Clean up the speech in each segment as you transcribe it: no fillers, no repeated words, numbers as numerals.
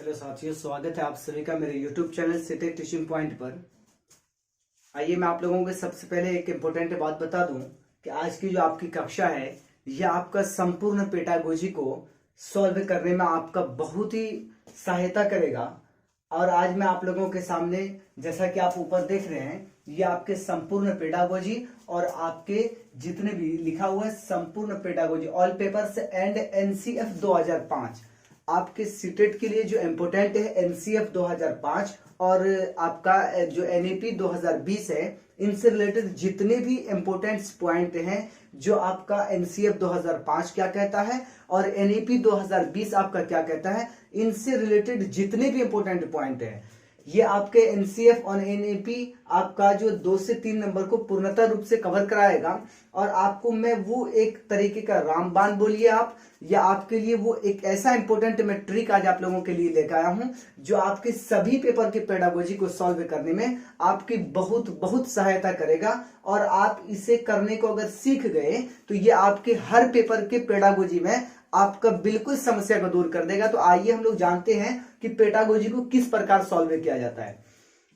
Hello साथियों, स्वागत है आप सभी का मेरे YouTube चैनल सीटेक टीचिंग पॉइंट पर। आइए मैं आप लोगों को सबसे पहले एक इम्पोर्टेंट बात बता दूं कि आज की जो आपकी कक्षा है यह आपका संपूर्ण पेडागोजी को सॉल्व करने में आपका बहुत ही सहायता करेगा। और आज मैं आप लोगों के सामने, जैसा कि आप ऊपर देख रहे हैं, ये आपके संपूर्ण पेडागोजी और आपके जितने भी लिखा हुआ है संपूर्ण pedagogy all papers and NCF 2005 आपके सीटेट के लिए जो इम्पोर्टेंट है एनसीएफ 2005 और आपका जो एनईपी 2020 है, इनसे रिलेटेड जितने भी इम्पोर्टेंट पॉइंट हैं जो आपका एनसीएफ 2005 क्या कहता है और एनईपी 2020 आपका क्या कहता है, इनसे रिलेटेड जितने भी इम्पोर्टेंट पॉइंट हैं ये आपके एनसीएफ और एनईपी आपका जो 2 से 3 नंबर को पूर्णतः रूप से कवर कराएगा। और आपको मैं वो एक तरीके का रामबाण बोलिए आप, या आपके लिए वो एक ऐसा इंपॉर्टेंट मैं ट्रिक आज आप लोगों के लिए लेकर आया हूं जो आपके सभी पेपर के पेडागोजी को सॉल्व करने में आपकी बहुत बहुत सहायता करेगा। और आप इसे करने को अगर सीख गए तो ये आपके हर पेपर के पेडागोजी में आपका बिल्कुल समस्या को दूर कर देगा। तो आइए हम लोग जानते हैं कि पेडागोजी को किस प्रकार सॉल्व किया जाता है।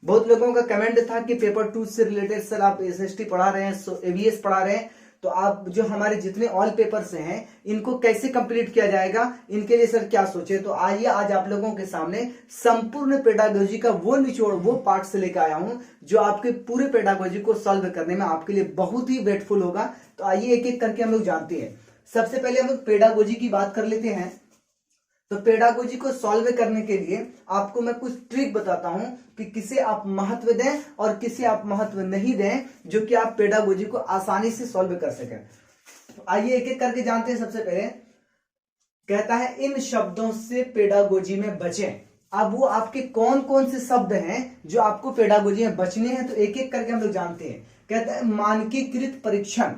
बहुत लोगों का कमेंट था कि पेपर 2 से रिलेटेड सर आप एसएसटी पढ़ा रहे हैं, एवीएस पढ़ा रहे हैं, तो आप जो हमारे जितने ऑल पेपर्स हैं इनको कैसे कंप्लीट किया जाएगा, इनके लिए सर क्या सोचे। तो आइए आज आप लोगों के सामने संपूर्ण पेडागोजी का वो निचोड़, वो पार्ट से लेकर आया हूं जो आपके पूरे पेडागोजी को सॉल्व करने में आपके लिए बहुत ही वेटफुल होगा। तो आइए एक एक करके हम लोग जानते हैं। सबसे पहले हम लोग पेडागोजी की बात कर लेते हैं। तो पेडागोजी को सॉल्व करने के लिए आपको मैं कुछ ट्रिक बताता हूं कि किसे आप महत्व दें और किसे आप महत्व नहीं दें, जो कि आप पेडागोजी को आसानी से सॉल्व कर सकें। तो आइए एक एक करके जानते हैं। सबसे पहले कहता है इन शब्दों से पेडागोजी में बचें। अब वो आपके कौन कौन से शब्द हैं जो आपको पेडागोजी में बचने हैं, तो एक एक करके हम लोग जानते हैं। कहता है मानकीकृत परीक्षण।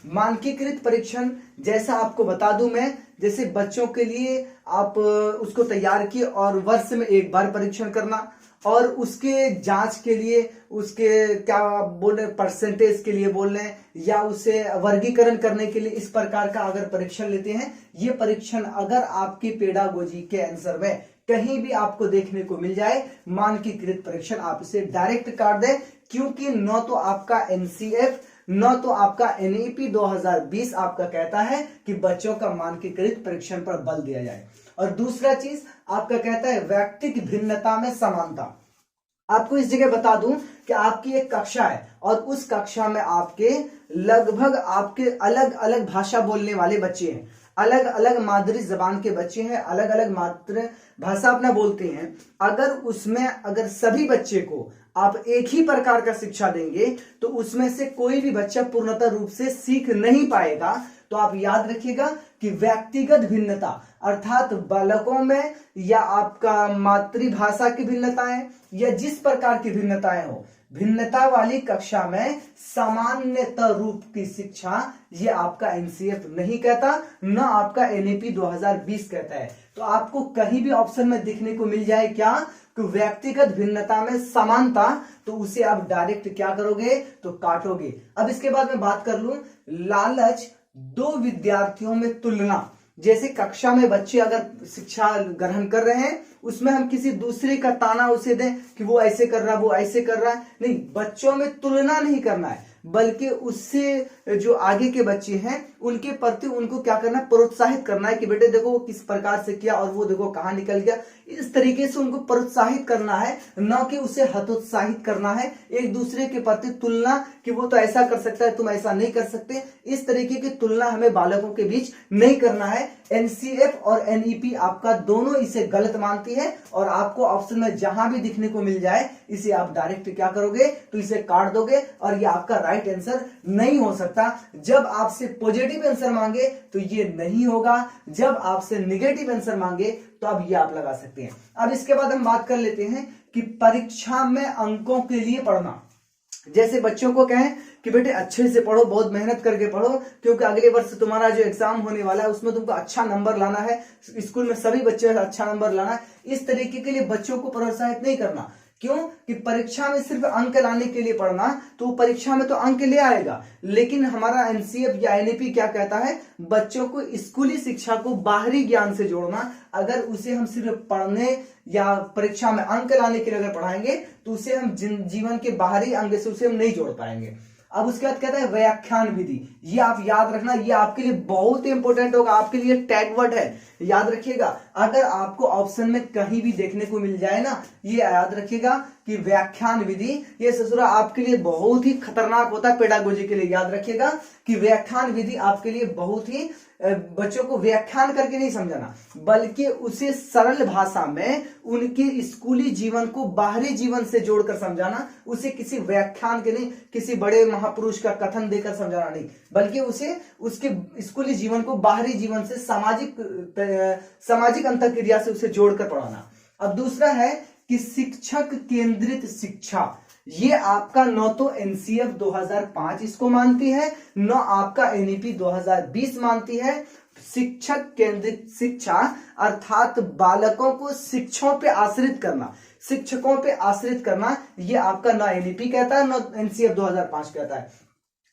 मानकीकृत परीक्षण जैसा आपको बता दूं मैं, जैसे बच्चों के लिए आप उसको तैयार किए और वर्ष में एक बार परीक्षण करना, और उसके जांच के लिए उसके क्या बोल रहे परसेंटेज के लिए बोल रहे हैं, या उसे वर्गीकरण करने के लिए इस प्रकार का अगर परीक्षण लेते हैं, ये परीक्षण अगर आपके पेडागोजी के आंसर में कहीं भी आपको देखने को मिल जाए मानकीकृत परीक्षण, आप इसे डायरेक्ट काट दें, क्योंकि न तो आपका एनसीएफ न तो आपका एनईपी 2020 आपका कहता है कि बच्चों का मानकीकृत परीक्षण पर बल दिया जाए। और दूसरा चीज आपका कहता है व्यक्तिगत भिन्नता में समानता। आपको इस जगह बता दूं कि आपकी एक कक्षा है और उस कक्षा में आपके लगभग आपके अलग अलग भाषा बोलने वाले बच्चे हैं, अलग अलग मादरी जबान के बच्चे हैं, अलग अलग मातृभाषा अपना बोलते हैं। अगर उसमें अगर सभी बच्चे को आप एक ही प्रकार का शिक्षा देंगे तो उसमें से कोई भी बच्चा पूर्णतः रूप से सीख नहीं पाएगा। तो आप याद रखिएगा कि व्यक्तिगत भिन्नता अर्थात बालकों में या आपका मातृभाषा की भिन्नताएं या जिस प्रकार की भिन्नताएं हो, भिन्नता वाली कक्षा में सामान्यतः रूप की शिक्षा ये आपका एनसीएफ नहीं कहता, न आपका एनईपी 2020 कहता है। तो आपको कहीं भी ऑप्शन में दिखने को मिल जाए क्या कि व्यक्तिगत भिन्नता में समानता, तो उसे आप डायरेक्ट क्या करोगे, तो काटोगे। अब इसके बाद मैं बात कर लूं लालच, 2 विद्यार्थियों में तुलना। जैसे कक्षा में बच्चे अगर शिक्षा ग्रहण कर रहे हैं, उसमें हम किसी दूसरे का ताना उसे दें कि वो ऐसे कर रहा है, वो ऐसे कर रहा है, नहीं, बच्चों में तुलना नहीं करना है, बल्कि उससे जो आगे के बच्चे हैं उनके प्रति उनको क्या करना है, प्रोत्साहित करना है कि बेटे देखो वो किस प्रकार से किया और वो देखो कहां निकल गया। इस तरीके से उनको प्रोत्साहित करना है, न कि उसे हतोत्साहित करना है। एक दूसरे के प्रति तुलना कि वो तो ऐसा कर सकता है, तुम ऐसा नहीं कर सकते, इस तरीके की तुलना हमें बालकों के बीच नहीं करना है। एनसीएफ और एनईपी आपका दोनों इसे गलत मानती है और आपको ऑप्शन में जहां भी दिखने को मिल जाए इसे आप डायरेक्ट क्या करोगे, तो इसे काट दोगे और ये आपका राइट आंसर नहीं हो सकता। जब आपसे पॉजिटिव आंसर मांगे तो ये नहीं होगा, जब आपसे नेगेटिव आंसर मांगे तो अब ये आप लगा सकते हैं। अब इसके बाद हम बात कर लेते हैं कि परीक्षा में अंकों के लिए पढ़ना। जैसे बच्चों को कहें कि बेटे अच्छे से पढ़ो, बहुत मेहनत करके पढ़ो, क्योंकि अगले वर्ष तुम्हारा जो एग्जाम होने वाला है उसमें तुमको अच्छा नंबर लाना है, स्कूल में सभी बच्चे अच्छा नंबर लाना है। इस तरीके के लिए बच्चों को प्रोत्साहित नहीं करना, क्यों कि परीक्षा में सिर्फ अंक लाने के लिए पढ़ना, तो परीक्षा में तो अंक ले आएगा, लेकिन हमारा एनसीएफ या एनईपी क्या कहता है, बच्चों को स्कूली शिक्षा को बाहरी ज्ञान से जोड़ना। अगर उसे हम सिर्फ पढ़ने या परीक्षा में अंक लाने के लिए अगर पढ़ाएंगे तो उसे हम जीवन के बाहरी अंग से उसे हम नहीं जोड़ पाएंगे। अब उसके बाद कहता है व्याख्यान विधि। ये आप याद रखना, ये आपके लिए बहुत इंपॉर्टेंट होगा, आपके लिए टैग वर्ड है, याद रखिएगा। अगर आपको ऑप्शन में कहीं भी देखने को मिल जाए ना, ये याद रखिएगा कि व्याख्यान विधि, ये ससुरा आपके लिए बहुत ही खतरनाक होता है पेडागोजी के लिए। याद रखिएगा कि व्याख्यान विधि आपके लिए बहुत ही, बच्चों को व्याख्यान करके नहीं समझाना, बल्कि उसे सरल भाषा में उनके स्कूली जीवन को बाहरी जीवन से जोड़कर समझाना। उसे किसी व्याख्यान के नहीं, किसी बड़े महापुरुष का कथन देकर समझाना नहीं, बल्कि उसे उसके स्कूली जीवन को बाहरी जीवन से, सामाजिक अंतःक्रिया से उसे जोड़कर पढ़ाना। अब दूसरा है कि शिक्षक केंद्रित शिक्षा। ये आपका न तो एनसीएफ 2005 इसको मानती है, न आपका एनईपी 2020 मानती है। शिक्षक केंद्रित शिक्षा अर्थात बालकों को शिक्षकों पे आश्रित करना, शिक्षकों पे आश्रित करना, ये आपका न एनईपी कहता है, न एनसीएफ 2005 कहता है।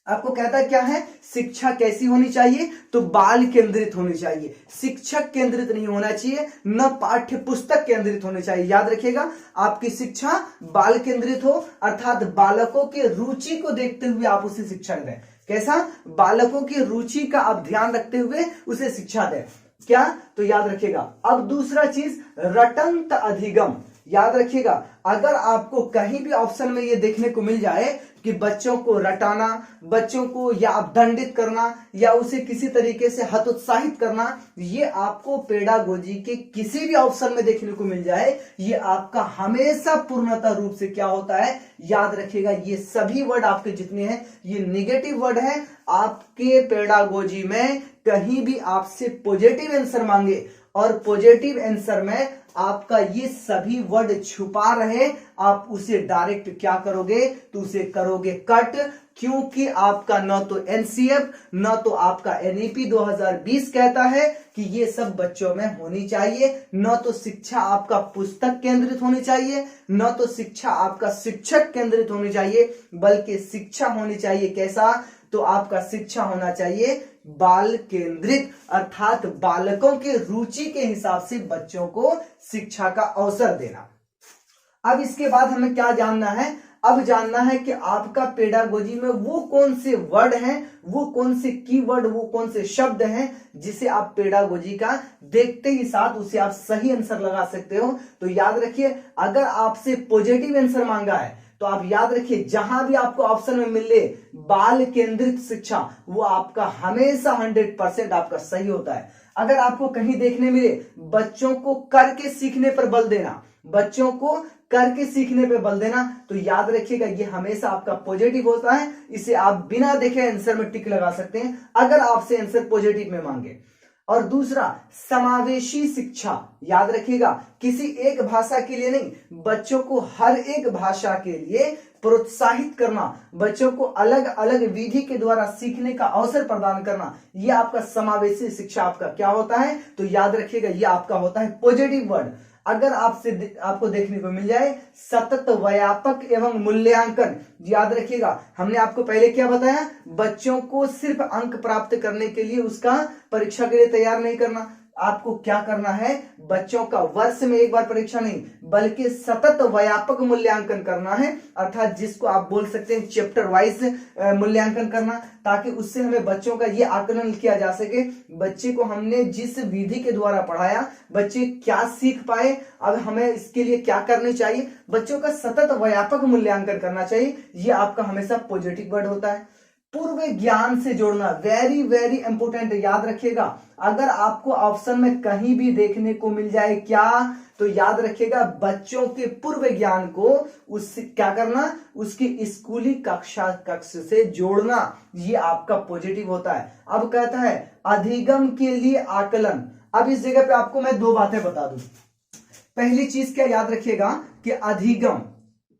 आपको कहता है क्या है, शिक्षा कैसी होनी चाहिए, तो बाल केंद्रित होनी चाहिए, शिक्षक केंद्रित नहीं होना चाहिए, न पाठ्य पुस्तक केंद्रित होनी चाहिए। याद रखिएगा, आपकी शिक्षा बाल केंद्रित हो, अर्थात बालकों के रुचि को देखते हुए आप उसे शिक्षा दें। कैसा, बालकों की रुचि का आप ध्यान रखते हुए उसे शिक्षा दें। क्या, तो याद रखिएगा। अब दूसरा चीज, रटंत अधिगम। याद रखिएगा, अगर आपको कहीं भी ऑप्शन में ये देखने को मिल जाए कि बच्चों को रटाना, बच्चों को या आप दंडित करना या उसे किसी तरीके से हतोत्साहित करना, ये आपको पेडागोजी के किसी भी ऑप्शन में देखने को मिल जाए, ये आपका हमेशा पूर्णतः रूप से क्या होता है, याद रखिएगा। ये सभी वर्ड आपके जितने हैं ये निगेटिव वर्ड है। आपके पेडागोजी में कहीं भी आपसे पॉजिटिव आंसर मांगे और पॉजिटिव आंसर में आपका ये सभी वर्ड छुपा रहे, आप उसे डायरेक्ट क्या करोगे, तो उसे करोगे कट, क्योंकि आपका न तो एनसीएफ न तो आपका एनईपी 2020 कहता है कि ये सब बच्चों में होनी चाहिए। न तो शिक्षा आपका पुस्तक केंद्रित होनी चाहिए, न तो शिक्षा आपका शिक्षक केंद्रित होनी चाहिए, बल्कि शिक्षा होनी चाहिए कैसा, तो आपका शिक्षा होना चाहिए बाल केंद्रित, अर्थात बालकों के रुचि के हिसाब से बच्चों को शिक्षा का अवसर देना। अब इसके बाद हमें क्या जानना है, अब जानना है कि आपका पेडागोजी में वो कौन से वर्ड हैं, वो कौन से कीवर्ड, वो कौन से शब्द हैं जिसे आप पेडागोजी का देखते ही साथ उसे आप सही आंसर लगा सकते हो। तो याद रखिए, अगर आपसे पॉजिटिव आंसर मांगा है तो आप याद रखिए, जहां भी आपको ऑप्शन में मिले बाल केंद्रित शिक्षा, वो आपका हमेशा 100% आपका सही होता है। अगर आपको कहीं देखने मिले बच्चों को करके सीखने पर बल देना, बच्चों को करके सीखने पे बल देना, तो याद रखिएगा ये हमेशा आपका पॉजिटिव होता है। इसे आप बिना देखे आंसर में टिक लगा सकते हैं अगर आपसे आंसर पॉजिटिव में मांगे। और दूसरा, समावेशी शिक्षा। याद रखिएगा, किसी एक भाषा के लिए नहीं, बच्चों को हर एक भाषा के लिए प्रोत्साहित करना, बच्चों को अलग अलग विधि के द्वारा सीखने का अवसर प्रदान करना, यह आपका समावेशी शिक्षा आपका क्या होता है, तो याद रखिएगा ये आपका होता है पॉजिटिव वर्ड। अगर आपको देखने को मिल जाए सतत व्यापक एवं मूल्यांकन, याद रखिएगा हमने आपको पहले क्या बताया, बच्चों को सिर्फ अंक प्राप्त करने के लिए उसका परीक्षा के लिए तैयार नहीं करना, आपको क्या करना है, बच्चों का वर्ष में एक बार परीक्षा नहीं बल्कि सतत व्यापक मूल्यांकन करना है, अर्थात जिसको आप बोल सकते हैं चैप्टर वाइज मूल्यांकन करना, ताकि उससे हमें बच्चों का ये आकलन किया जा सके बच्चे को हमने जिस विधि के द्वारा पढ़ाया बच्चे क्या सीख पाए, अब हमें इसके लिए क्या करनी चाहिए, बच्चों का सतत व्यापक मूल्यांकन करना चाहिए। ये आपका हमेशा पॉजिटिव वर्ड होता है। पूर्व ज्ञान से जोड़ना, वेरी वेरी इंपोर्टेंट, याद रखिएगा। अगर आपको ऑप्शन में कहीं भी देखने को मिल जाए क्या, तो याद रखिएगा बच्चों के पूर्व ज्ञान को उससे क्या करना, उसकी स्कूली कक्ष से जोड़ना, ये आपका पॉजिटिव होता है। अब कहता है अधिगम के लिए आकलन। अब इस जगह पे आपको मैं दो बातें बता दूं। पहली चीज क्या याद रखिएगा कि अधिगम,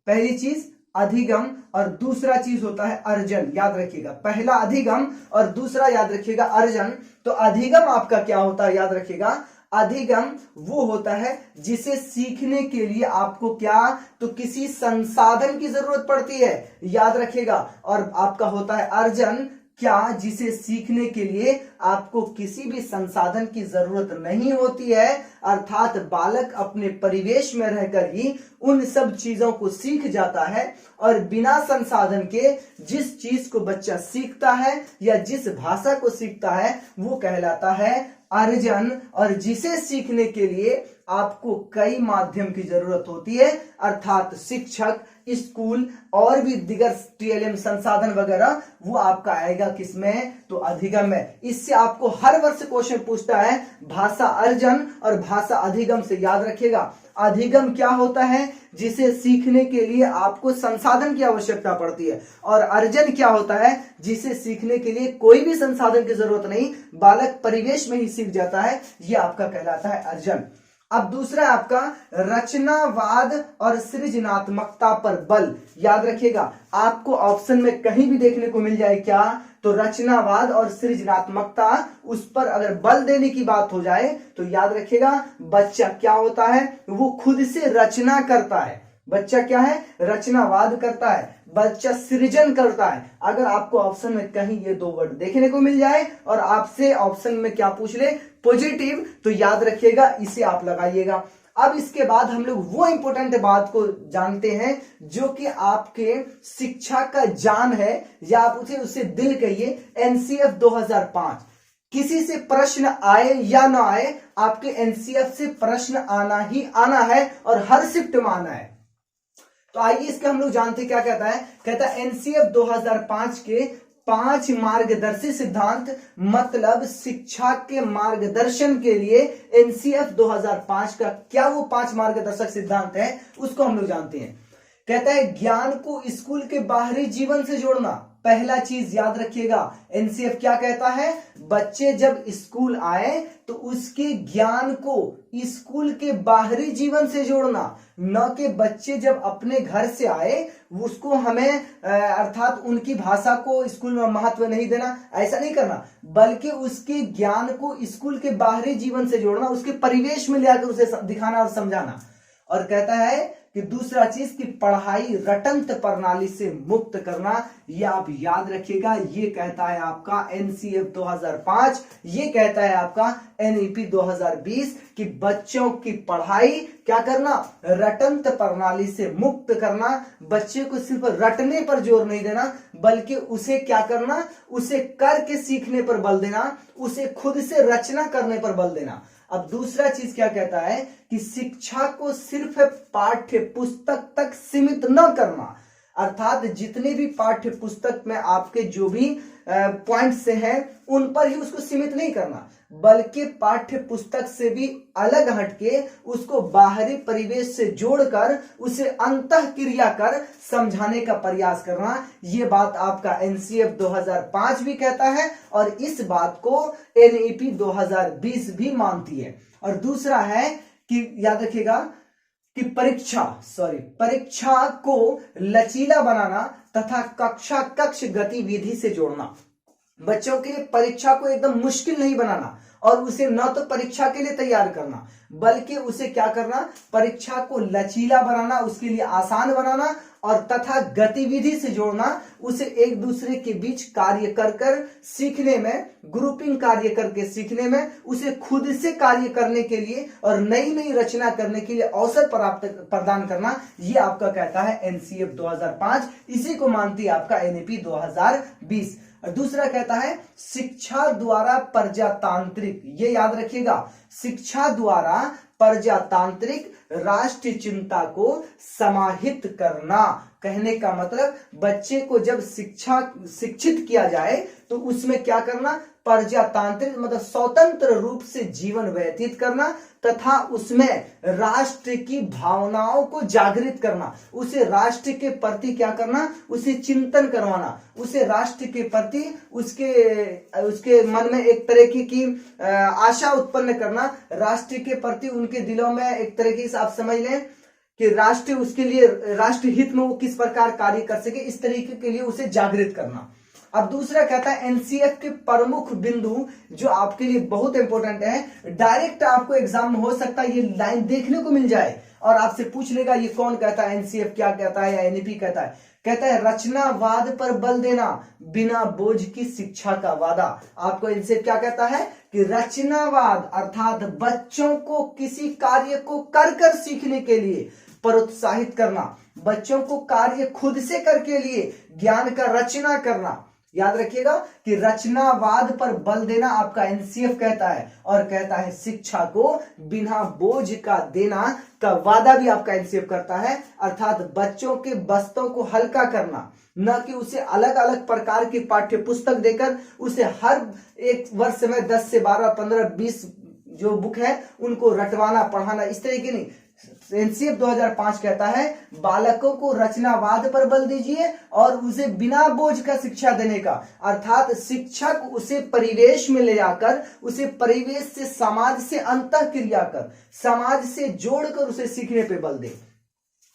पहली चीज अधिगम और दूसरा चीज होता है अर्जन। याद रखिएगा, पहला अधिगम और दूसरा याद रखिएगा अर्जन। तो अधिगम आपका क्या होता है, याद रखिएगा अधिगम वो होता है जिसे सीखने के लिए आपको क्या तो किसी संसाधन की जरूरत पड़ती है, याद रखिएगा। और आपका होता है अर्जन, क्या जिसे सीखने के लिए आपको किसी भी संसाधन की जरूरत नहीं होती है, अर्थात बालक अपने परिवेश में रहकर ही उन सब चीजों को सीख जाता है। और बिना संसाधन के जिस चीज को बच्चा सीखता है या जिस भाषा को सीखता है वो कहलाता है अर्जन। और जिसे सीखने के लिए आपको कई माध्यम की जरूरत होती है, अर्थात शिक्षक, स्कूल और भी दिगर टीएलएम संसाधन वगैरह, वो आपका आएगा किसमें तो अधिगम में। इससे आपको हर वर्ष क्वेश्चन पूछता है भाषा अर्जन और भाषा अधिगम से, याद रखिएगा। अधिगम क्या होता है, जिसे सीखने के लिए आपको संसाधन की आवश्यकता पड़ती है, और अर्जन क्या होता है, जिसे सीखने के लिए कोई भी संसाधन की जरूरत नहीं, बालक परिवेश में ही सीख जाता है, यह आपका कहलाता है अर्जन। अब दूसरा आपका रचनावाद और सृजनात्मकता पर बल, याद रखिएगा। आपको ऑप्शन में कहीं भी देखने को मिल जाए क्या तो रचनावाद और सृजनात्मकता, उस पर अगर बल देने की बात हो जाए तो याद रखिएगा बच्चा क्या होता है, वो खुद से रचना करता है। बच्चा क्या है, रचनावाद करता है, बच्चा सृजन करता है। अगर आपको ऑप्शन में कहीं ये दो वर्ड देखने को मिल जाए और आपसे ऑप्शन में क्या पूछ ले पॉजिटिव, तो याद रखिएगा इसे आप लगाइएगा। अब इसके बाद हम लोग वो इंपॉर्टेंट बात को जानते हैं जो कि आपके शिक्षा का जान है, या आप उसे दिल कहिए। एनसीएफ 2005, किसी से प्रश्न आए या ना आए, आपके एनसीएफ से प्रश्न आना ही आना है और हर शिफ्ट में आना है। तो आइए इसके हम लोग जानते क्या कहता है। कहता है एनसीएफ 2005 के 5 मार्गदर्शी सिद्धांत, मतलब शिक्षा के मार्गदर्शन के लिए एनसीएफ 2005 का क्या वो 5 मार्गदर्शक सिद्धांत है, उसको हम लोग जानते हैं। कहता है ज्ञान को स्कूल के बाहरी जीवन से जोड़ना। पहला चीज याद रखिएगा, एनसीएफ क्या कहता है, बच्चे जब स्कूल आए तो उसके ज्ञान को स्कूल के बाहरी जीवन से जोड़ना, न कि बच्चे जब अपने घर से आए उसको हमें अर्थात उनकी भाषा को स्कूल में महत्व नहीं देना, ऐसा नहीं करना, बल्कि उसके ज्ञान को स्कूल के बाहरी जीवन से जोड़ना, उसके परिवेश में ले आकर उसे दिखाना और समझाना। और कहता है कि दूसरा चीज की पढ़ाई रटंत प्रणाली से मुक्त करना, ये आप याद रखिएगा। ये कहता है आपका एनसीएफ 2005, ये कहता है आपका एनईपी 2020 कि बच्चों की पढ़ाई क्या करना, रटंत प्रणाली से मुक्त करना। बच्चे को सिर्फ रटने पर जोर नहीं देना, बल्कि उसे क्या करना, उसे करके सीखने पर बल देना, उसे खुद से रचना करने पर बल देना। अब दूसरा चीज क्या कहता है कि शिक्षा को सिर्फ पाठ्य पुस्तक तक सीमित न करना, अर्थात जितने भी पाठ्य पुस्तक में आपके जो भी पॉइंट्स हैं उन पर ही उसको सीमित नहीं करना, बल्कि पाठ्य पुस्तक से भी अलग हटके उसको बाहरी परिवेश से जोड़कर उसे अंतः क्रिया कर समझाने का प्रयास करना। ये बात आपका एनसीएफ 2005 भी कहता है और इस बात को एनईपी 2020 भी मानती है। और दूसरा है कि याद रखिएगा कि परीक्षा को लचीला बनाना तथा कक्ष गतिविधि से जोड़ना। बच्चों के लिए परीक्षा को एकदम मुश्किल नहीं बनाना और उसे न तो परीक्षा के लिए तैयार करना, बल्कि उसे क्या करना, परीक्षा को लचीला बनाना, उसके लिए आसान बनाना और तथा गतिविधि से जोड़ना, उसे एक दूसरे के बीच कार्य कर सीखने में, ग्रुपिंग कार्य करके सीखने में, उसे खुद से कार्य करने के लिए और नई नई रचना करने के लिए अवसर प्रदान करना। ये आपका कहता है एनसीएफ 2005, इसी को मानती है आपका एनईपी 2020। और दूसरा कहता है शिक्षा द्वारा प्रजातांत्रिक, ये याद रखिएगा, शिक्षा द्वारा प्रजातांत्रिक राष्ट्रीय चिंता को समाहित करना। कहने का मतलब बच्चे को जब शिक्षित किया जाए तो उसमें क्या करना, प्रजातांत्रिक मतलब स्वतंत्र रूप से जीवन व्यतीत करना तथा उसमें राष्ट्र की भावनाओं को जागृत करना, उसे राष्ट्र के प्रति क्या करना, उसे चिंतन करवाना, उसे राष्ट्र के प्रति उसके मन में एक तरह की आशा उत्पन्न करना, राष्ट्र के प्रति उनके दिलों में एक तरीके से आप समझ लें कि राष्ट्र उसके लिए राष्ट्र हित में वो किस प्रकार कार्य कर सके, इस तरीके के लिए उसे जागृत करना। अब दूसरा कहता है एनसीएफ के प्रमुख बिंदु जो आपके लिए बहुत इंपॉर्टेंट है, डायरेक्ट आपको एग्जाम में हो सकता है ये लाइन देखने को मिल जाए और आपसे पूछ लेगा ये कौन कहता है, एनसीएफ क्या कहता है या एनईपी कहता है। कहता है रचनावाद पर बल देना, बिना बोझ की शिक्षा का वादा। आपको इनसे क्या कहता है कि रचनावाद अर्थात बच्चों को किसी कार्य को कर कर सीखने के लिए प्रोत्साहित करना, बच्चों को कार्य खुद से करके लिए ज्ञान का रचना करना। याद रखिएगा कि रचनावाद पर बल देना आपका एनसीएफ कहता है, और कहता है शिक्षा को बिना बोझ का देना का वादा भी आपका एनसीएफ करता है, अर्थात बच्चों के बस्तों को हल्का करना, न कि उसे अलग अलग प्रकार की पाठ्य पुस्तक देकर उसे हर एक वर्ष में 10 से 12, 15, 20 जो बुक है उनको रटवाना पढ़ाना, इस तरीके नहीं। एनसीएफ 2005 कहता है बालकों को रचनावाद पर बल दीजिए और उसे बिना बोझ का शिक्षा देने का, अर्थात शिक्षक उसे परिवेश में ले जाकर, उसे परिवेश से समाज से अंतःक्रिया कर, समाज से जोड़कर उसे सीखने पे बल दे।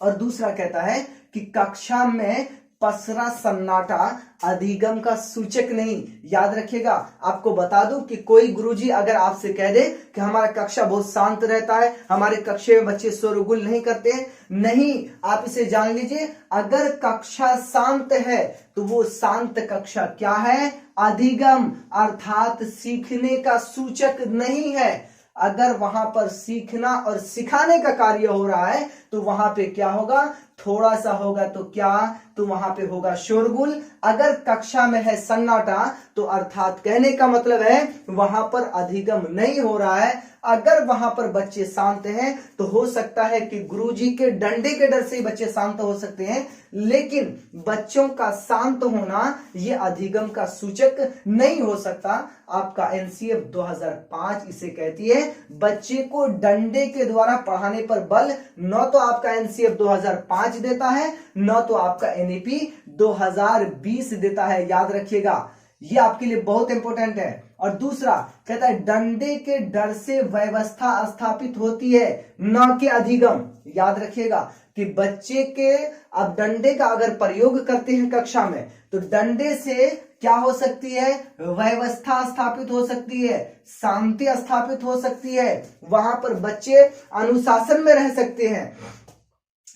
और दूसरा कहता है कि कक्षा में पसरा सन्नाटा अधिगम का सूचक नहीं। याद रखिएगा, आपको बता दूं कि कोई गुरुजी अगर आपसे कह दे कि हमारा कक्षा बहुत शांत रहता है, हमारे कक्षे में बच्चे शोरगुल नहीं करते हैं, नहीं, आप इसे जान लीजिए, अगर कक्षा शांत है तो वो शांत कक्षा क्या है? अधिगम अर्थात सीखने का सूचक नहीं है। अगर वहां पर सीखना और सिखाने का कार्य हो रहा है तो वहां पे क्या होगा? थोड़ा सा होगा तो क्या? तो वहां पे होगा शोरगुल। अगर कक्षा में है सन्नाटा तो अर्थात कहने का मतलब है वहां पर अधिगम नहीं हो रहा है। अगर वहां पर बच्चे शांत हैं तो हो सकता है कि गुरुजी के डंडे के डर से ही बच्चे शांत हो सकते हैं, लेकिन बच्चों का शांत होना यह अधिगम का सूचक नहीं हो सकता। आपका एनसीएफ 2005 इसे कहती है बच्चे को डंडे के द्वारा पढ़ाने पर बल न तो आपका एनसीएफ 2005 देता है, न तो आपका एनईपी 2020 देता है। याद रखिएगा, ये आपके लिए बहुत इंपॉर्टेंट है। और दूसरा कहता है डंडे के डर से व्यवस्था स्थापित होती है, न कि अधिगम। याद रखिएगा कि बच्चे के अब डंडे का अगर प्रयोग करते हैं कक्षा में तो डंडे से क्या हो सकती है? व्यवस्था स्थापित हो सकती है, शांति स्थापित हो सकती है, वहां पर बच्चे अनुशासन में रह सकते हैं,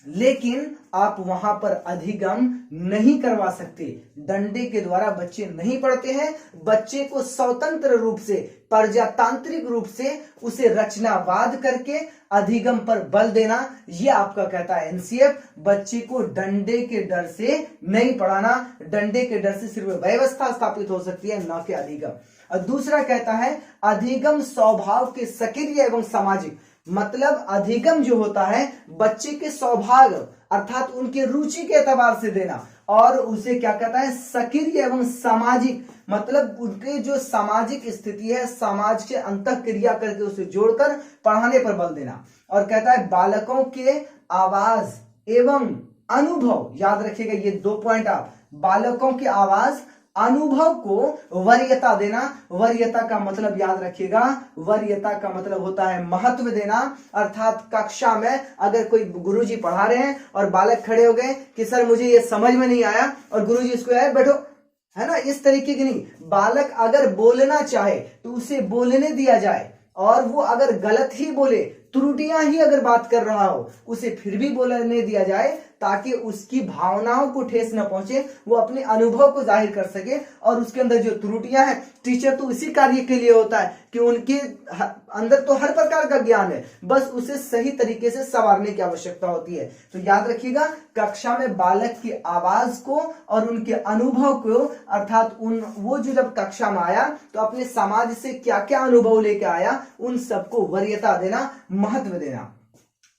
लेकिन आप वहां पर अधिगम नहीं करवा सकते। डंडे के द्वारा बच्चे नहीं पढ़ते हैं। बच्चे को स्वतंत्र रूप से, प्रजातांत्रिक रूप से उसे रचनावाद करके अधिगम पर बल देना, यह आपका कहता है एनसीएफ। बच्चे को डंडे के डर से नहीं पढ़ाना, डंडे के डर से सिर्फ व्यवस्था स्थापित हो सकती है, न कि अधिगम। और दूसरा कहता है अधिगम स्वभाव के सक्रिय एवं सामाजिक, मतलब अधिगम जो होता है बच्चे के स्वभाव अर्थात उनके रुचि के एतबार से देना, और उसे क्या कहता है? सक्रिय एवं सामाजिक, मतलब उनके जो सामाजिक स्थिति है, समाज के अंतःक्रिया करके उसे जोड़कर पढ़ाने पर बल देना। और कहता है बालकों के आवाज एवं अनुभव, याद रखिएगा ये 2 पॉइंट आप, बालकों के आवाज अनुभव को वरीयता देना। वरीयता का मतलब याद रखिएगा, वरीयता का मतलब होता है महत्व देना, अर्थात कक्षा में अगर कोई गुरुजी पढ़ा रहे हैं और बालक खड़े हो गए कि सर मुझे ये समझ में नहीं आया, और गुरुजी इसको आया बैठो, है ना, इस तरीके की नहीं। बालक अगर बोलना चाहे तो उसे बोलने दिया जाए, और वो अगर गलत ही बोले, त्रुटियां ही अगर बात कर रहा हो, उसे फिर भी बोलने दिया जाए, ताकि उसकी भावनाओं को ठेस न पहुंचे, वो अपने अनुभव को जाहिर कर सके। और उसके अंदर जो त्रुटियां हैं, टीचर तो इसी कार्य के लिए होता है कि उनके अंदर तो हर प्रकार का ज्ञान है, बस उसे सही तरीके से संवारने की आवश्यकता होती है। तो याद रखिएगा, कक्षा में बालक की आवाज को और उनके अनुभव को, अर्थात वो जो जब कक्षा में आया तो अपने समाज से क्या क्या अनुभव लेके आया, उन सबको वरीयता देना, महत्व देना।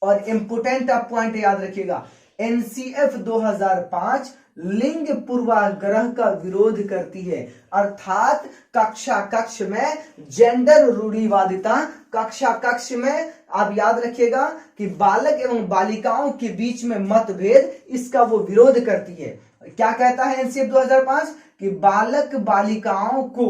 और इंपोर्टेंट आप पॉइंट याद रखिएगा, एनसीएफ 2005 लिंग पूर्वाग्रह का विरोध करती है, अर्थात कक्षा कक्ष में जेंडर रूढ़िवादिता, कक्षा कक्ष में आप याद रखिएगा कि बालक एवं बालिकाओं के बीच में मतभेद, इसका वो विरोध करती है। क्या कहता है एनसीएफ 2005? कि बालक बालिकाओं को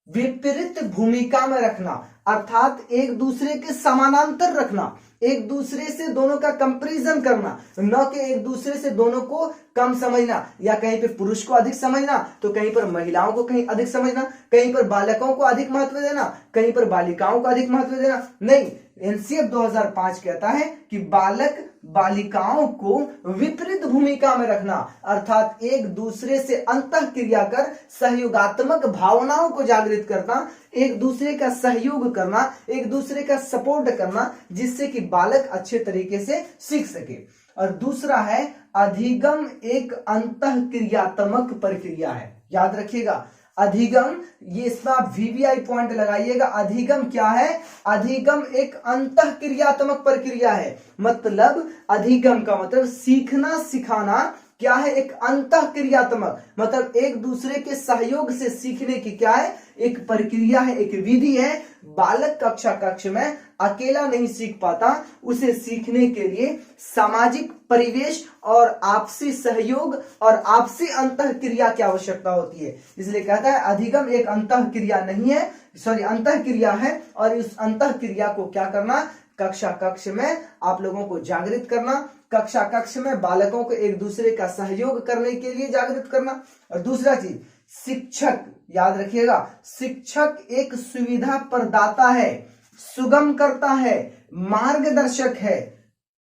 विपरीत भूमिका में रखना, अर्थात एक दूसरे के समानांतर रखना, एक दूसरे से दोनों का कंपैरिजन करना, न कि एक दूसरे से दोनों को कम समझना, या कहीं पे पुरुष को अधिक समझना तो कहीं पर महिलाओं को कहीं अधिक समझना, कहीं पर बालकों को अधिक महत्व देना, कहीं पर बालिकाओं को अधिक महत्व देना। नहीं, एनसीएफ 2005 कहता है कि बालक बालिकाओं को विपरीत भूमिका में रखना, अर्थात एक दूसरे से अंतःक्रिया कर सहयोगात्मक भावनाओं को जागृत करना, एक दूसरे का सहयोग करना, एक दूसरे का सपोर्ट करना, जिससे कि बालक अच्छे तरीके से सीख सके। और दूसरा है अधिगम एक अंतःक्रियात्मक प्रक्रिया है। याद रखिएगा, अधिगम, ये इसमें आप वीवीआई पॉइंट लगाइएगा। अधिगम क्या है? अधिगम एक अंतःक्रियात्मक प्रक्रिया है। मतलब अधिगम का मतलब सीखना सिखाना क्या है? एक अंतःक्रियात्मक, मतलब एक दूसरे के सहयोग से सीखने की क्या है? एक प्रक्रिया है, एक विधि है। बालक कक्ष में अकेला नहीं सीख पाता, उसे सीखने के लिए सामाजिक परिवेश और आपसी सहयोग और आपसी अंतःक्रिया की आवश्यकता होती है। इसलिए कहता है अधिगम एक अंतःक्रिया नहीं है, अंतःक्रिया है। और इस अंतःक्रिया को क्या करना? कक्ष में आप लोगों को जागृत करना, कक्ष में बालकों को एक दूसरे का सहयोग करने के लिए जागृत करना। और दूसरा चीज, शिक्षक, याद रखिएगा, शिक्षक एक सुविधा प्रदाता है, सुगम करता है, मार्गदर्शक है।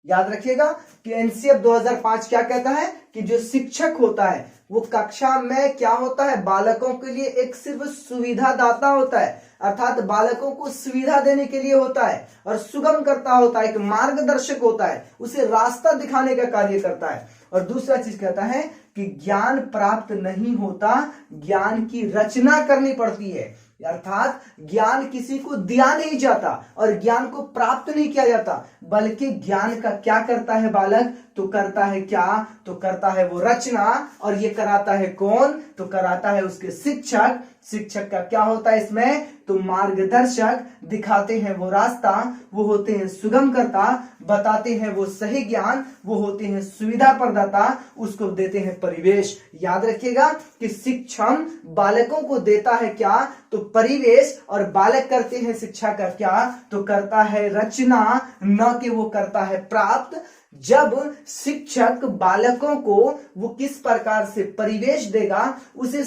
याद रखिएगा कि एनसीएफ 2005 क्या कहता है कि जो शिक्षक होता है वो कक्षा में क्या होता है? बालकों के लिए एक सिर्फ सुविधा दाता होता है, अर्थात बालकों को सुविधा देने के लिए होता है, और सुगम करता होता है, एक मार्गदर्शक होता है, उसे रास्ता दिखाने का कार्य करता है। और दूसरा चीज कहता है कि ज्ञान प्राप्त नहीं होता, ज्ञान की रचना करनी पड़ती है, अर्थात ज्ञान किसी को दिया नहीं जाता और ज्ञान को प्राप्त नहीं किया जाता, बल्कि ज्ञान का क्या करता है बालक? तो करता है क्या? तो करता है वो रचना। और ये कराता है कौन? तो कराता है उसके शिक्षक। शिक्षक का क्या होता है इसमें? तो मार्गदर्शक, दिखाते हैं वो रास्ता, वो होते हैं सुगम करता, बताते हैं वो सही ज्ञान, वो होते हैं सुविधा प्रदाता, उसको देते हैं परिवेश। याद रखिएगा कि शिक्षण बालकों को देता है क्या? तो परिवेश, और बालक करते हैं शिक्षा का क्या? तो करता है रचना, न कि वो करता है प्राप्त। जब शिक्षक बालकों को वो किस प्रकार से परिवेश देगा, उसे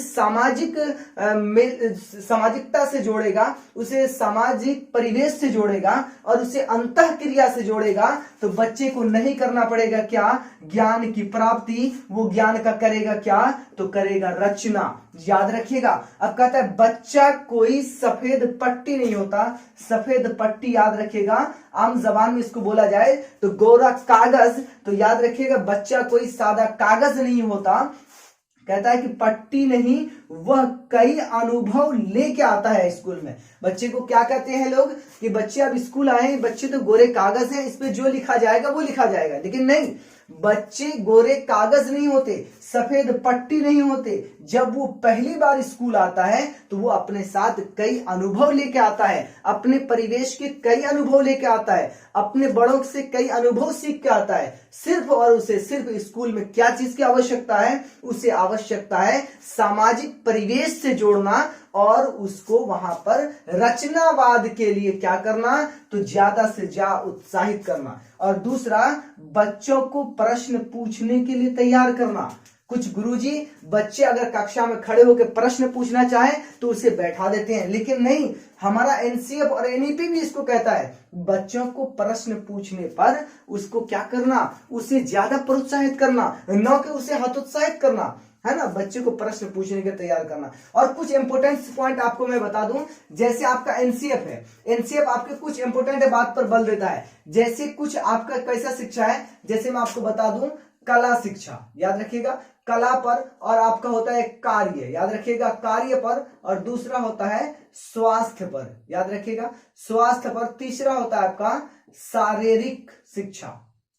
सामाजिकता से जोड़ेगा, उसे सामाजिक परिवेश से जोड़ेगा और उसे अंतःक्रिया से जोड़ेगा, तो बच्चे को नहीं करना पड़ेगा क्या? ज्ञान की प्राप्ति, वो ज्ञान का करेगा क्या? तो करेगा रचना। याद रखिएगा। अब कहता है बच्चा कोई सफेद पट्टी नहीं होता। सफेद पट्टी याद रखिएगा, आम जबान में इसको बोला जाए तो गोरा कागज। तो याद रखिएगा बच्चा कोई सादा कागज नहीं होता। कहता है कि पट्टी नहीं, वह कई अनुभव लेके आता है स्कूल में। बच्चे को क्या कहते हैं लोग कि बच्चे अब स्कूल आए, बच्चे तो गोरे कागज हैं, इस पे जो लिखा जाएगा वो लिखा जाएगा। लेकिन नहीं, बच्चे गोरे कागज नहीं होते, सफेद पट्टी नहीं होते। जब वो पहली बार स्कूल आता है तो वो अपने साथ कई अनुभव लेके आता है, अपने परिवेश के कई अनुभव लेके आता है, अपने बड़ों से कई अनुभव सीख के आता है। सिर्फ और उसे सिर्फ स्कूल में क्या चीज की आवश्यकता है? उसे आवश्यकता है सामाजिक परिवेश से जोड़ना और उसको वहां पर रचनावाद के लिए क्या करना? तो ज्यादा से ज्यादा उत्साहित करना। और दूसरा, बच्चों को प्रश्न पूछने के लिए तैयार करना। कुछ गुरुजी बच्चे अगर कक्षा में खड़े होकर प्रश्न पूछना चाहे तो उसे बैठा देते हैं, लेकिन नहीं, हमारा एनसीएफ और एनईपी भी इसको कहता है बच्चों को प्रश्न पूछने पर उसको क्या करना? उसे ज्यादा प्रोत्साहित करना, न कि उसे हतोत्साहित करना, है ना। बच्चे को प्रश्न पूछने के तैयार करना। और कुछ इंपोर्टेंट पॉइंट आपको मैं बता दूं, जैसे आपका एनसीएफ है, एनसीएफ आपके कुछ इंपोर्टेंट बात पर बल देता है। जैसे कुछ आपका कैसा शिक्षा है, जैसे मैं आपको बता दूं कला शिक्षा, याद रखिएगा, कला पर, और आपका होता है कार्य, याद रखिएगा, कार्य पर, और दूसरा होता है स्वास्थ्य पर, याद रखिएगा, स्वास्थ्य पर। तीसरा होता है आपका शारीरिक शिक्षा,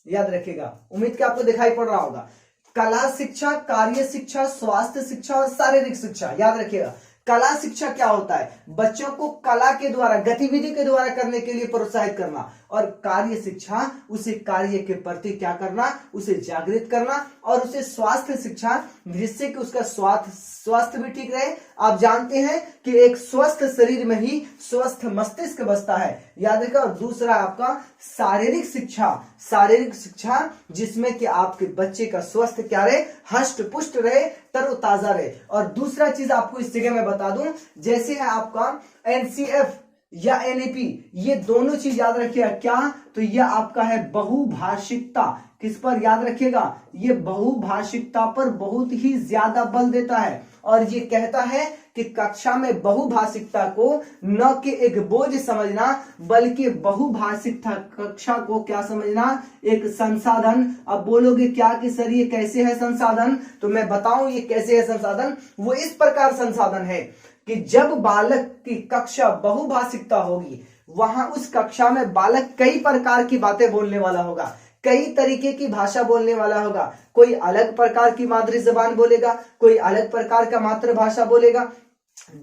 याद रखिएगा। उम्मीद कि आपको दिखाई पड़ रहा होगा। कला शिक्षा, कार्य शिक्षा, स्वास्थ्य शिक्षा और शारीरिक शिक्षा, याद रखिएगा। कला शिक्षा क्या होता है? बच्चों को कला के द्वारा, गतिविधि के द्वारा करने के लिए प्रोत्साहित करना। और कार्य शिक्षा उसे कार्य के प्रति क्या करना, उसे जागृत करना, और उसे स्वास्थ्य शिक्षा जिससे कि उसका स्वास्थ्य भी ठीक रहे। आप जानते हैं कि एक स्वस्थ शरीर में ही स्वस्थ मस्तिष्क बसता है, याद रखिए। और दूसरा आपका शारीरिक शिक्षा जिसमें कि आपके बच्चे का स्वास्थ्य क्या रहे, हष्ट पुष्ट रहे, तरोताजा रहे। और दूसरा चीज आपको इस जगह में बता दूं, जैसे है आपका एनसीएफ या एनईपी, ये दोनों चीज याद रखिएगा क्या, तो यह आपका है बहुभाषिकता। किस पर याद रखिएगा, ये बहुभाषिकता पर बहुत ही ज्यादा बल देता है, और ये कहता है कि कक्षा में बहुभाषिकता को न कि एक बोझ समझना, बल्कि बहुभाषिकता कक्षा को क्या समझना, एक संसाधन। अब बोलोगे क्या कि सर ये कैसे है संसाधन, तो मैं बताऊं ये कैसे है संसाधन। वो इस प्रकार संसाधन है कि जब बालक की कक्षा बहुभाषिकता होगी, वहां उस कक्षा में बालक कई प्रकार की बातें बोलने वाला होगा, कई तरीके की भाषा बोलने वाला होगा। कोई अलग प्रकार की मातृ जबान बोलेगा, कोई अलग प्रकार का मातृभाषा बोलेगा।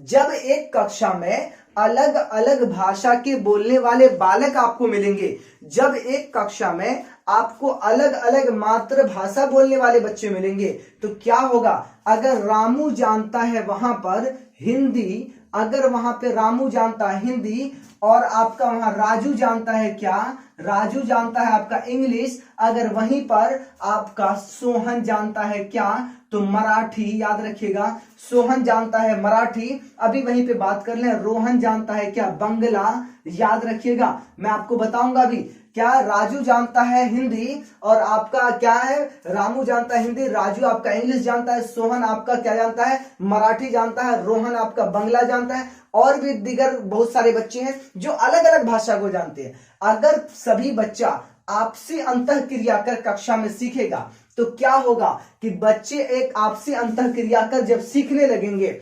जब एक कक्षा में अलग अलग भाषा के बोलने वाले बालक आपको मिलेंगे, जब एक कक्षा में आपको अलग अलग मातृभाषा बोलने वाले बच्चे मिलेंगे, तो क्या होगा, अगर रामू जानता है वहां पर हिंदी, अगर वहां पे रामू जानता है हिंदी, और आपका वहां राजू जानता है क्या, राजू जानता है आपका इंग्लिश, अगर वहीं पर आपका सोहन जानता है क्या, तो मराठी, याद रखिएगा सोहन जानता है मराठी। अभी वहीं पे बात कर लें, रोहन जानता है क्या, बंगला, याद रखिएगा। मैं आपको बताऊंगा अभी क्या, राजू जानता है हिंदी, और आपका क्या है, रामू जानता है हिंदी, राजू आपका इंग्लिश जानता है, सोहन आपका क्या जानता है, मराठी जानता है, रोहन आपका बंगला जानता है, और भी दीगर बहुत सारे बच्चे हैं जो अलग अलग भाषा को जानते हैं। अगर सभी बच्चा आपसी अंतःक्रिया कर कक्षा में सीखेगा, तो क्या होगा कि बच्चे एक आपसी अंतःक्रिया कर जब सीखने लगेंगे,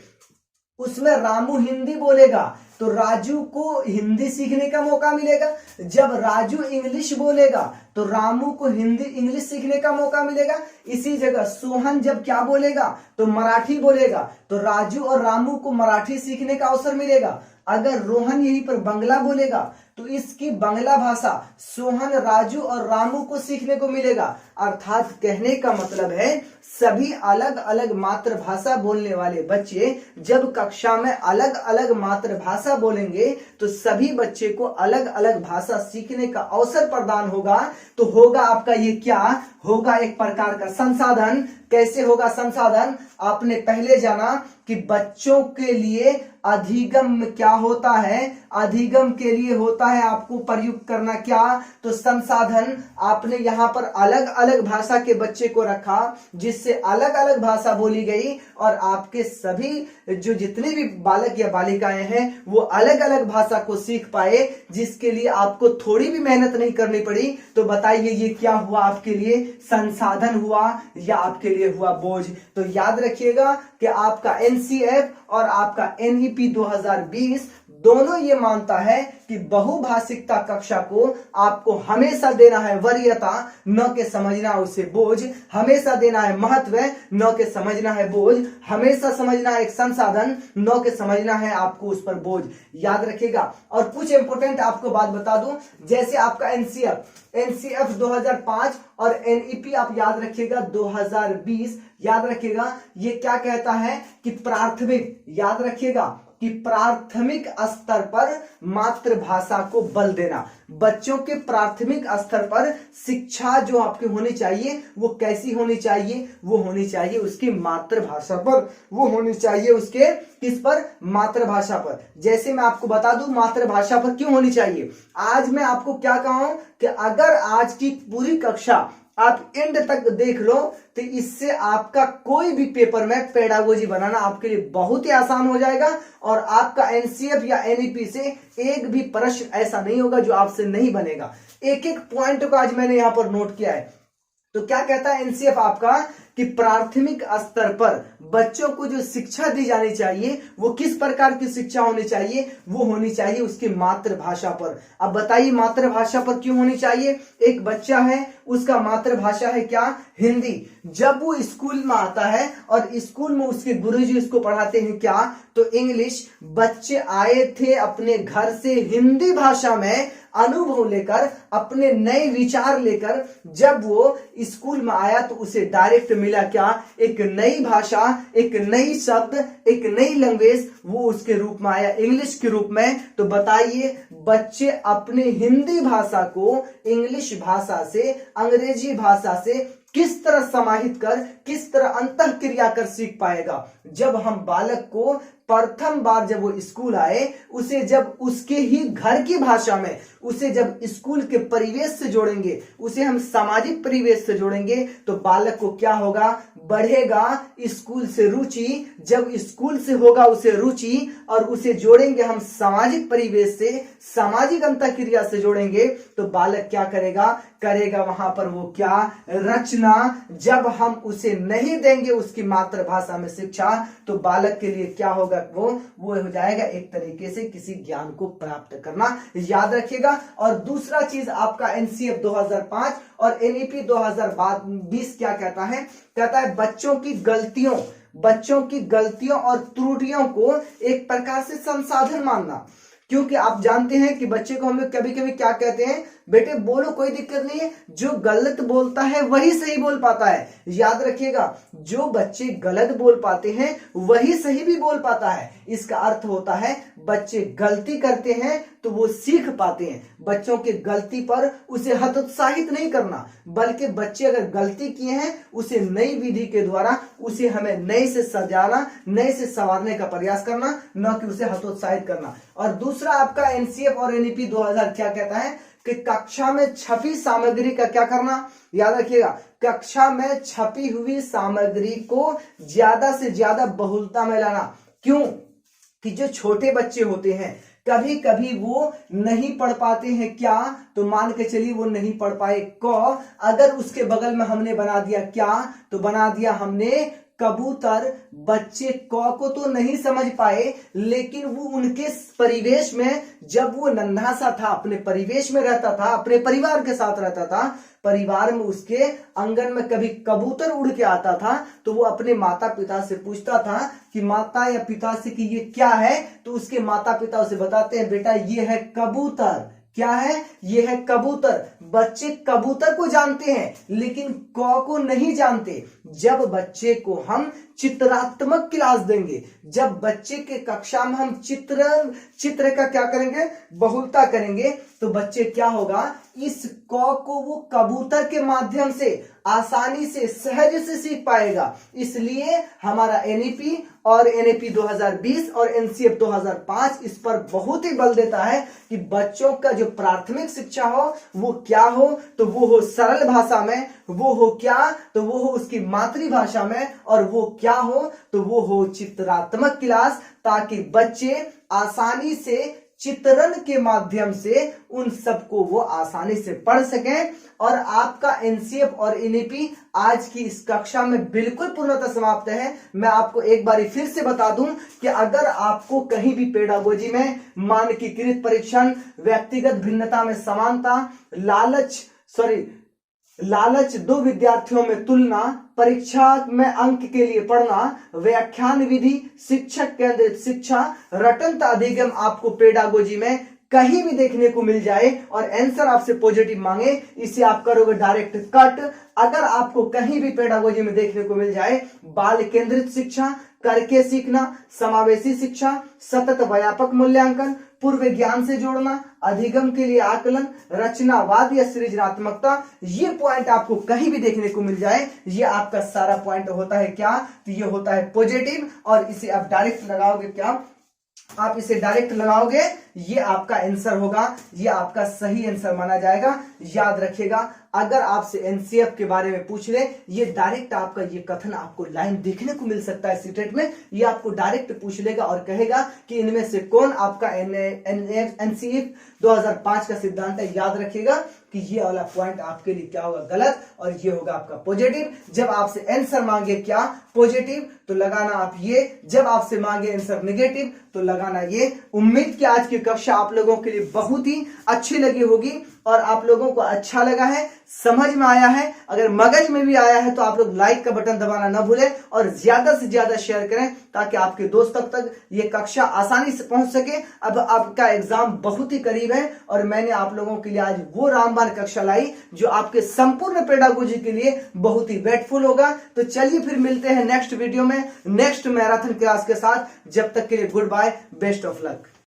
उसमें रामू हिंदी बोलेगा तो राजू को हिंदी सीखने का मौका मिलेगा, जब राजू इंग्लिश बोलेगा तो रामू को हिंदी इंग्लिश सीखने का मौका मिलेगा। इसी जगह सोहन जब क्या बोलेगा, तो मराठी बोलेगा, तो राजू और रामू को मराठी सीखने का अवसर मिलेगा। अगर रोहन यहीं पर बंगला बोलेगा, तो इसकी बंगला भाषा सोहन, राजू और रामू को सीखने को मिलेगा। अर्थात कहने का मतलब है, सभी अलग अलग मातृभाषा बोलने वाले बच्चे जब कक्षा में अलग अलग मातृभाषा बोलेंगे, तो सभी बच्चे को अलग अलग भाषा सीखने का अवसर प्रदान होगा। तो होगा आपका ये क्या होगा, एक प्रकार का संसाधन। कैसे होगा संसाधन, आपने पहले जाना कि बच्चों के लिए अधिगम क्या होता है, अधिगम के लिए होता है आपको प्रयुक्त करना क्या, तो संसाधन। आपने यहां पर अलग अलग भाषा के बच्चे को रखा, जिससे अलग अलग भाषा बोली गई, और आपके सभी जो जितने भी बालक या बालिकाएं हैं वो अलग अलग भाषा को सीख पाए, जिसके लिए आपको थोड़ी भी मेहनत नहीं करनी पड़ी। तो बताइए ये क्या हुआ, आपके लिए संसाधन हुआ या आपके लिए हुआ बोझ। तो याद रखिएगा कि आपका एनसीएफ और आपका एनईपी 2020 दोनों ये मानता है कि बहुभाषिकता कक्षा को आपको हमेशा देना है वरीयता, न कि समझना उसे बोझ, हमेशा देना है महत्व, न कि समझना है बोझ, हमेशा समझना है एक संसाधन, न कि समझना है आपको उस पर बोझ। याद रखिएगा। और कुछ इंपोर्टेंट आपको बात बता दूं, जैसे आपका एनसीएफ 2005 और एनईपी आप याद रखिएगा 2020, याद रखिएगा ये क्या कहता है कि प्राथमिक, याद रखिएगा कि प्राथमिक स्तर पर मातृभाषा को बल देना। बच्चों के प्राथमिक स्तर पर शिक्षा जो आपकी होनी चाहिए वो कैसी होनी चाहिए, वो होनी चाहिए उसकी मातृभाषा पर, वो होनी चाहिए उसके किस पर, मातृभाषा पर। जैसे मैं आपको बता दूं मातृभाषा पर क्यों होनी चाहिए। आज मैं आपको क्या कहूं कि अगर आज की पूरी कक्षा आप एंड तक देख लो, तो इससे आपका कोई भी पेपर में पेडागोजी बनाना आपके लिए बहुत ही आसान हो जाएगा, और आपका एनसीएफ या एनईपी से एक भी प्रश्न ऐसा नहीं होगा जो आपसे नहीं बनेगा। एक एक पॉइंट को आज मैंने यहां पर नोट किया है। तो क्या कहता है एनसीएफ आपका कि प्राथमिक स्तर पर बच्चों को जो शिक्षा दी जानी चाहिए वो किस प्रकार की शिक्षा होनी चाहिए, वो होनी चाहिए उसकी मातृभाषा पर। अब बताइए मातृभाषा पर क्यों होनी चाहिए। एक बच्चा है उसका मातृभाषा है क्या, हिंदी। जब वो स्कूल में आता है और स्कूल में उसके गुरुजी उसको पढ़ाते हैं क्या, तो इंग्लिश। बच्चे आए थे अपने घर से हिंदी भाषा में अनुभव लेकर, अपने नए विचार लेकर जब वो स्कूल में आया तो उसे डायरेक्ट मिला क्या? एक नई भाषा, एक नई शब्द, एक नई लैंग्वेज, वो उसके रूप में आया, इंग्लिश के रूप में। तो बताइए बच्चे अपने हिंदी भाषा को इंग्लिश भाषा से, अंग्रेजी भाषा से किस तरह समाहित कर, किस तरह अंतः क्रिया कर सीख पाएगा? जब हम बालक को प्रथम बार जब वो स्कूल आए, उसे जब उसके ही घर की भाषा में, उसे जब स्कूल के परिवेश से जोड़ेंगे, उसे हम सामाजिक परिवेश से जोड़ेंगे, तो बालक को क्या होगा? बढ़ेगा स्कूल से रुचि। जब स्कूल से होगा उसे रुचि और उसे जोड़ेंगे हम सामाजिक परिवेश से, सामाजिक अंतःक्रिया से जोड़ेंगे, तो बालक क्या करेगा वहां पर वो क्या? रचना। जब हम उसे नहीं देंगे उसकी मातृभाषा में शिक्षा, तो बालक के लिए क्या होगा? वो हो जाएगा एक तरीके से किसी ज्ञान को प्राप्त करना, याद रखिएगा। और दूसरा चीज आपका एनसीएफ 2005 और एनईपी 2020 क्या कहता है? कहता है बच्चों की गलतियों और त्रुटियों को एक प्रकार से संसाधन मानना। क्योंकि आप जानते हैं कि बच्चे को हम लोग कभी कभी क्या कहते हैं? बेटे बोलो, कोई दिक्कत नहीं है, जो गलत बोलता है वही सही बोल पाता है। याद रखिएगा, जो बच्चे गलत बोल पाते हैं वही सही भी बोल पाता है। इसका अर्थ होता है बच्चे गलती करते हैं तो वो सीख पाते हैं। बच्चों के गलती पर उसे हतोत्साहित नहीं करना, बल्कि बच्चे अगर गलती किए हैं उसे नई विधि के द्वारा उसे हमें नए से सजाना, नए से संवारने का प्रयास करना, न कि उसे हतोत्साहित करना। और दूसरा आपका एनसीएफ और एनईपी 2000 क्या कहता है? कि कक्षा में छपी सामग्री का क्या करना? याद रखिएगा, कक्षा में छपी हुई सामग्री को ज्यादा से ज्यादा बहुलता में लाना। क्यों? कि जो छोटे बच्चे होते हैं कभी कभी वो नहीं पढ़ पाते हैं क्या? तो मान के चलिए वो नहीं पढ़ पाए क, अगर उसके बगल में हमने बना दिया क्या? तो बना दिया हमने कबूतर। बच्चे क को तो नहीं समझ पाए, लेकिन वो उनके परिवेश में, जब वो नन्हा सा था, अपने परिवेश में रहता था, अपने परिवार के साथ रहता था, परिवार में उसके आंगन में कभी कबूतर उड़ के आता था, तो वो अपने माता पिता से पूछता था कि माता या पिता से कि ये क्या है? तो उसके माता पिता उसे बताते हैं बेटा ये है कबूतर। क्या है? ये है कबूतर। बच्चे कबूतर को जानते हैं लेकिन क को नहीं जानते। जब बच्चे को हम चित्रात्मक क्लास देंगे, जब बच्चे के कक्षा में हम चित्र का क्या करेंगे? बहुलता करेंगे, तो बच्चे क्या होगा? इस क को वो कबूतर के माध्यम से आसानी से, सहज से सीख पाएगा। इसलिए हमारा एनईपी और एनईपी 2020 और एनसीएफ 2005 इस पर बहुत ही बल देता है कि बच्चों का जो प्राथमिक शिक्षा हो वो क्या हो? तो वो हो सरल भाषा में, वो हो क्या? तो वो हो उसकी मातृभाषा में, और वो क्या हो? तो वो हो चित्रात्मक क्लास, ताकि बच्चे आसानी से चित्रण के माध्यम से उन सबको वो आसानी से पढ़ सकें। और आपका एनसीएफ और एनईपी आज की इस कक्षा में बिल्कुल पूर्णतः समाप्त है। मैं आपको एक बार फिर से बता दूं कि अगर आपको कहीं भी पेडागोजी में मानकीकृत परीक्षण, व्यक्तिगत भिन्नता में समानता, लालच, दो विद्यार्थियों में तुलना, परीक्षा में अंक के लिए पढ़ना, व्याख्यान विधि, शिक्षक केंद्रित शिक्षा, रटंत अधिगम आपको पेडागोजी में कहीं भी देखने को मिल जाए और आंसर आपसे पॉजिटिव मांगे, इसे आप करोगे डायरेक्ट कट। अगर आपको कहीं भी पेडागोजी में देखने को मिल जाए बाल केंद्रित शिक्षा, करके सीखना, समावेशी शिक्षा, सतत व्यापक मूल्यांकन, पूर्व ज्ञान से जोड़ना, अधिगम के लिए आकलन, रचनावाद या सृजनात्मकता, ये पॉइंट आपको कहीं भी देखने को मिल जाए, ये आपका सारा पॉइंट होता है क्या? तो ये होता है पॉजिटिव। और इसे आप डायरेक्ट लगाओगे क्या? आप इसे डायरेक्ट लगाओगे, ये आपका आंसर होगा, ये आपका सही आंसर माना जाएगा। याद रखिएगा, अगर आपसे एनसीएफ के बारे में पूछ ले, ये डायरेक्ट आपका ये कथन आपको लाइन देखने को मिल सकता है सीटेट में, ये आपको डायरेक्ट पूछ लेगा और कहेगा कि इनमें से कौन आपका एनसीएफ 2005 का सिद्धांत है। याद रखिएगा कि ये वाला पॉइंट आपके लिए क्या होगा? गलत, और ये होगा आपका पॉजिटिव। जब आपसे आंसर मांगे क्या? पॉजिटिव, तो लगाना आप ये। जब आपसे मांगे आंसर नेगेटिव, तो लगाना। ये उम्मीद कि आज की कक्षा आप लोगों के लिए बहुत ही अच्छी लगी होगी और आप लोगों को अच्छा लगा है, समझ में आया है। अगर मगज में भी आया है तो आप लोग लाइक का बटन दबाना ना भूलें और ज्यादा से ज्यादा शेयर करें ताकि आपके दोस्तों तक ये कक्षा आसानी से पहुंच सके। अब आपका एग्जाम बहुत ही करीब है और मैंने आप लोगों के लिए आज वो रामबाण कक्षा लाई जो आपके संपूर्ण पेडागोजी के लिए बहुत ही वेटफुल होगा। तो चलिए फिर मिलते हैं नेक्स्ट वीडियो में नेक्स्ट मैराथन क्लास के साथ। जब तक के लिए goodbye, best of luck.